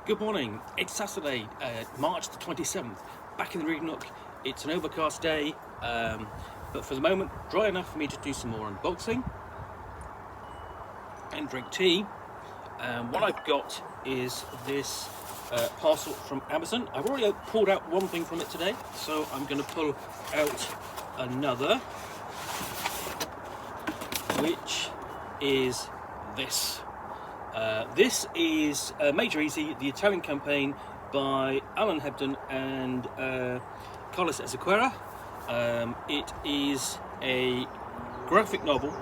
Good morning, it's Saturday, March the 27th, back in the Reading Nook. It's an overcast day, but for the moment, dry enough for me to do some more unboxing and drink tea. What I've got is this parcel from Amazon. I've already pulled out one thing from it today, so I'm going to pull out another, which is this. This is Major Eazy, the Italian campaign by Alan Hebden and Carlos Ezequera. It is a graphic novel.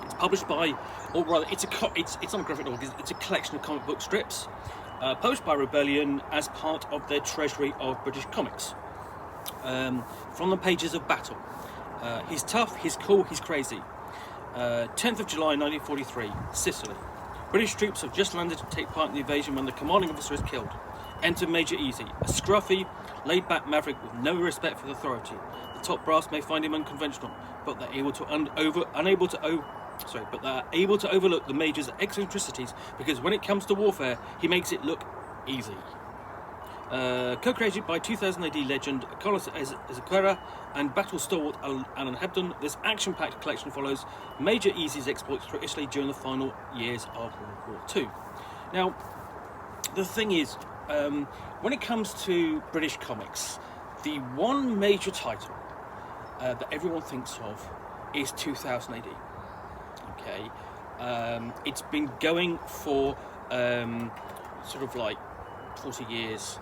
It's published by, or rather, it's not a graphic novel. It's a collection of comic book strips, published by Rebellion as part of their Treasury of British Comics. From the pages of Battle. He's tough. He's cool. He's crazy. 10th of July, 1943, Sicily. British troops have just landed to take part in the invasion when the commanding officer is killed. Enter Major Eazy, a scruffy, laid-back maverick with no respect for authority. The top brass may find him unconventional, but they're able to overlook the Major's eccentricities because when it comes to warfare, he makes it look easy. Co-created by 2000 AD legend Carlos Ezequera and battle stalwart Alan Hebden, this action-packed collection follows Major Eazy's exploits through Italy during the final years of World War II. Now, the thing is, when it comes to British comics, the one major title that everyone thinks of is 2000 AD. Okay, it's been going for sort of like 40 years.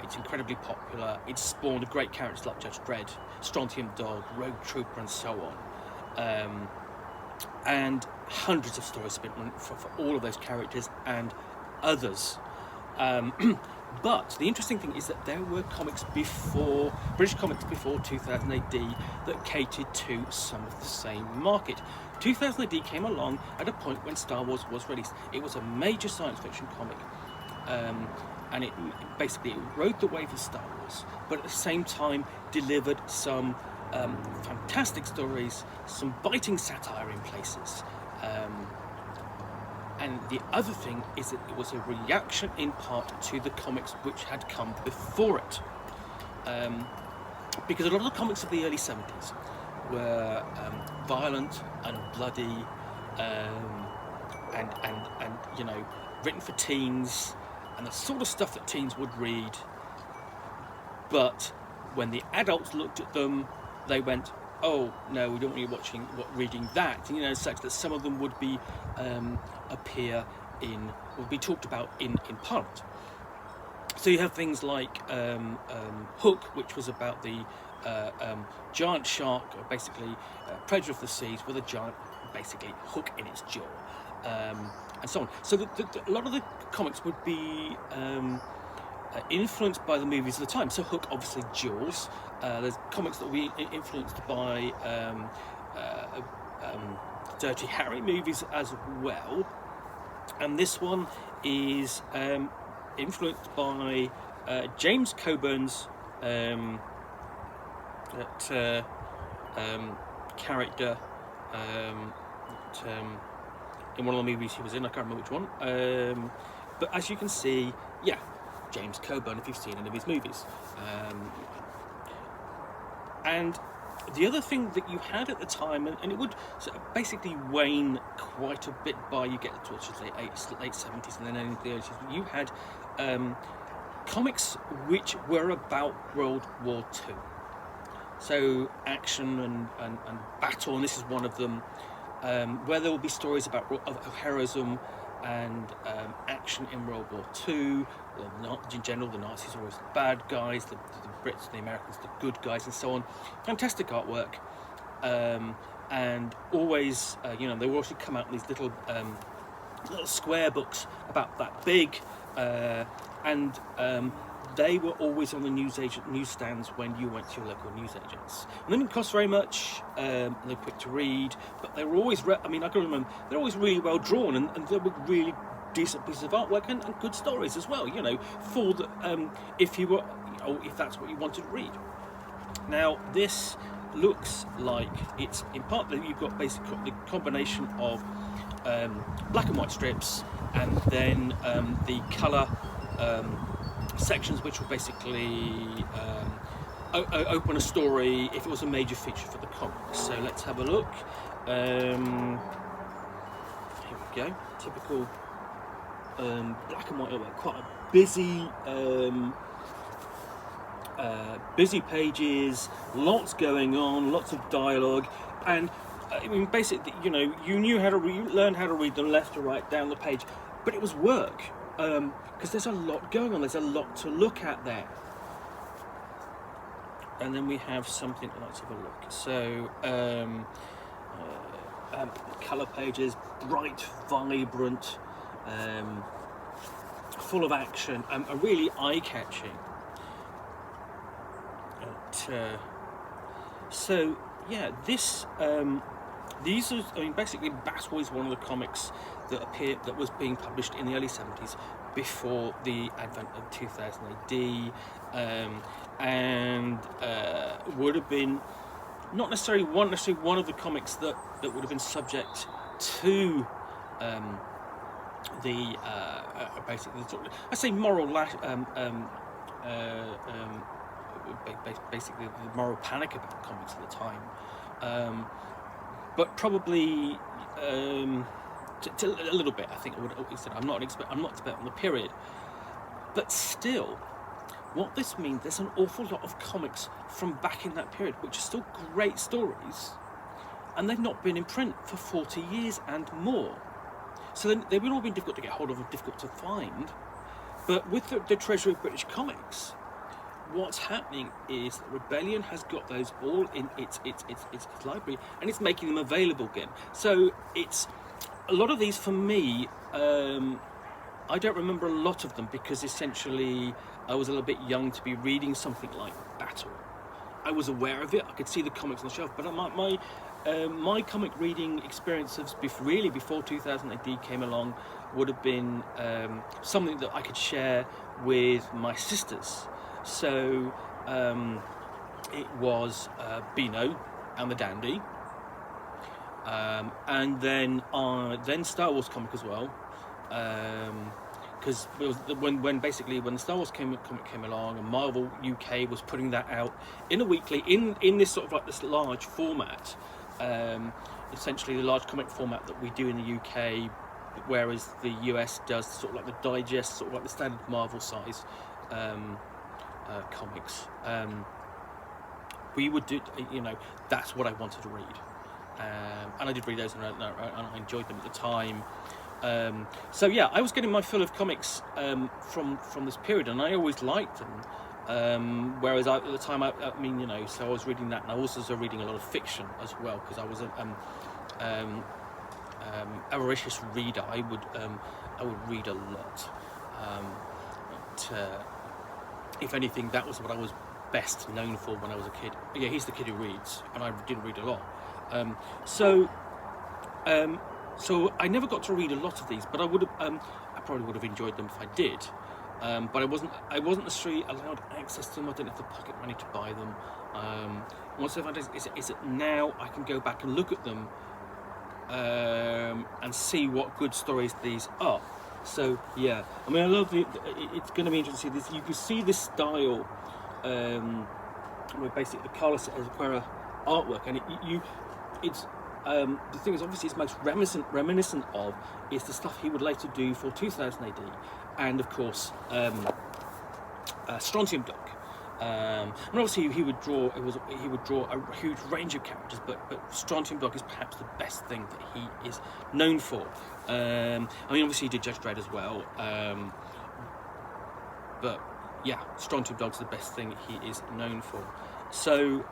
It's incredibly popular. It's spawned great characters like Judge Dredd, Strontium Dog, Rogue Trooper, and so on. And hundreds of stories have been written for all of those characters and others. But the interesting thing is that there were comics before, British comics before 2000 AD that catered to some of the same market. 2000 AD came along at a point when Star Wars was released. It was a major science fiction comic. And it basically rode the wave of Star Wars, but at the same time delivered some fantastic stories, some biting satire in places. And the other thing is that it was a reaction in part to the comics which had come before it. Because a lot of the comics of the early 70s were violent and bloody and you know, written for teens, and the sort of stuff that teens would read, but when the adults looked at them, they went, "Oh no, we don't want you reading that." And, you know, such that some of them would be would be talked about in Parliament. So you have things like Hook, which was about the giant shark, or basically predator of the seas with a giant, basically, hook in its jaw. And so on. So a lot of the comics would be influenced by the movies of the time. So Hook, obviously, Jaws. There's comics that will be influenced by Dirty Harry movies as well. And this one is influenced by James Coburn's character in one of the movies he was in. I can't remember which one. But as you can see, yeah, James Coburn, if you've seen any of his movies. And the other thing that you had at the time, and it would sort of basically wane quite a bit by you get to late 70s and then in the early 80s, you had comics which were about World War II. So action and battle, and this is one of them, where there will be stories of heroism and action in World War II. In general, the Nazis are always the bad guys, the Brits and the Americans the good guys, and so on. Fantastic artwork, and always, you know, they will also come out in these little square books about that big, and they were always on the newsstands when you went to your local newsagents. And they didn't cost very much, they're quick to read, but they were always, I can remember, they're always really well drawn, and they were really decent pieces of artwork and good stories as well, you know, for the, if that's what you wanted to read. Now, this looks like it's, in part, that you've got basically the combination of black and white strips, and then the colour sections which were basically open a story if it was a major feature for the comics. So let's have a look. Here we go. Typical black and white artwork. Quite a busy pages, lots going on, lots of dialogue, and I mean, basically, you know, you learned how to read them left to right down the page, but it was work because there's a lot going on. There's a lot to look at there. And then we have something. Let's have a look. So, color pages, bright, vibrant, full of action, and really eye-catching. So yeah, these are, I mean, basically Battle is one of the comics that was being published in the early 70s before the advent of 2000 AD, and would have been not necessarily one of the comics that would have been subject to the basically, I say moral basically the moral panic about comics at the time, but probably a little bit. I think I would always say I'm not an expert on the period, but still, what this means, there's an awful lot of comics from back in that period which are still great stories, and they've not been in print for 40 years and more. So they've all been difficult to get hold of and difficult to find. But with the Treasury of British Comics, what's happening is that Rebellion has got those all in its library, and it's making them available again. So it's a lot of these for me. I don't remember a lot of them because essentially I was a little bit young to be reading something like Battle. I was aware of it. I could see the comics on the shelf, but my comic reading experiences before 2000 AD came along would have been something that I could share with my sisters. So it was Beano and the Dandy, and then Star Wars comic as well, because when the Star Wars comic came along, and Marvel UK was putting that out in a weekly in this sort of like this large format, essentially the large comic format that we do in the UK, whereas the US does sort of like the digest, sort of like the standard Marvel size comics. We would do, you know, that's what I wanted to read, and I did read those, and I enjoyed them at the time. So yeah, I was getting my fill of comics from this period, and I always liked them. Whereas at the time, I mean, you know, so I was reading that, and I was also reading a lot of fiction as well, because I was avaricious reader. I would read a lot. If anything, that was what I was best known for when I was a kid. Yeah, he's the kid who reads, and I did read a lot. So I never got to read a lot of these, but I probably would have enjoyed them if I did. But I wasn't necessarily allowed access to them. I didn't have the pocket money to buy them. What's the advantage is that now I can go back and look at them and see what good stories these are. So yeah, I mean, I love it's going to be interesting to see this. You can see this style, where basically the Carlos Ezquerra artwork, and it's the thing is, obviously, it's most reminiscent of is the stuff he would later do for 2000 AD, and of course, Strontium Dog. And obviously, he would draw a huge range of characters, but Strontium Dog is perhaps the best thing that he is known for. I mean, obviously, he did Judge Dredd as well, but yeah, Strontium Dog's the best thing he is known for. So.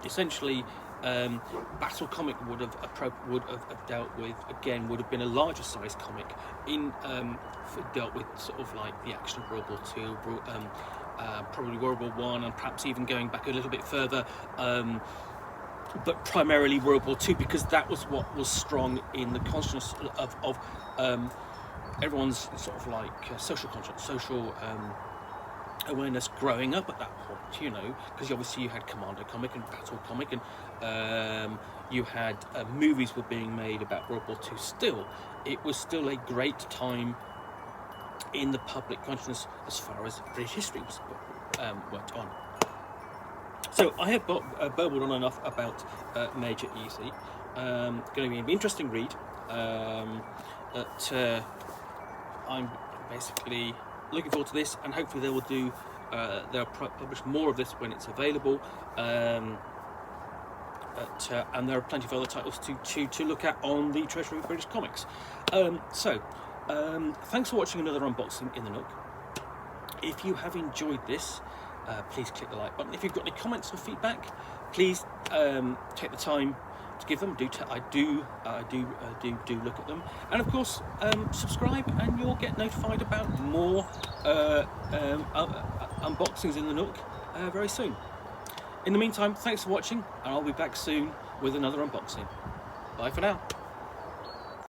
Essentially, Battle comic would have dealt with, again, would have been a larger size comic dealt with sort of like the action of World War II, probably World War I, and perhaps even going back a little bit further, but primarily World War II, because that was what was strong in the consciousness of everyone's sort of like social conscience, social awareness growing up at that point, you know, because obviously you had Commando comic and Battle comic, and you had movies were being made about World War II. Still, it was still a great time in the public consciousness as far as British history was went on. So I have burbled on enough about Major Eazy. Going to be an interesting read. I'm basically looking forward to this, and hopefully they will do. They'll publish more of this when it's available. And there are plenty of other titles to look at on the Treasury of British Comics. Thanks for watching another unboxing in the Nook. If you have enjoyed this, please click the like button. If you've got any comments or feedback, please take the time to give them. I do look at them, and of course subscribe, and you'll get notified about more unboxings in the Nook very soon. In the meantime, thanks for watching, and I'll be back soon with another unboxing. Bye for now.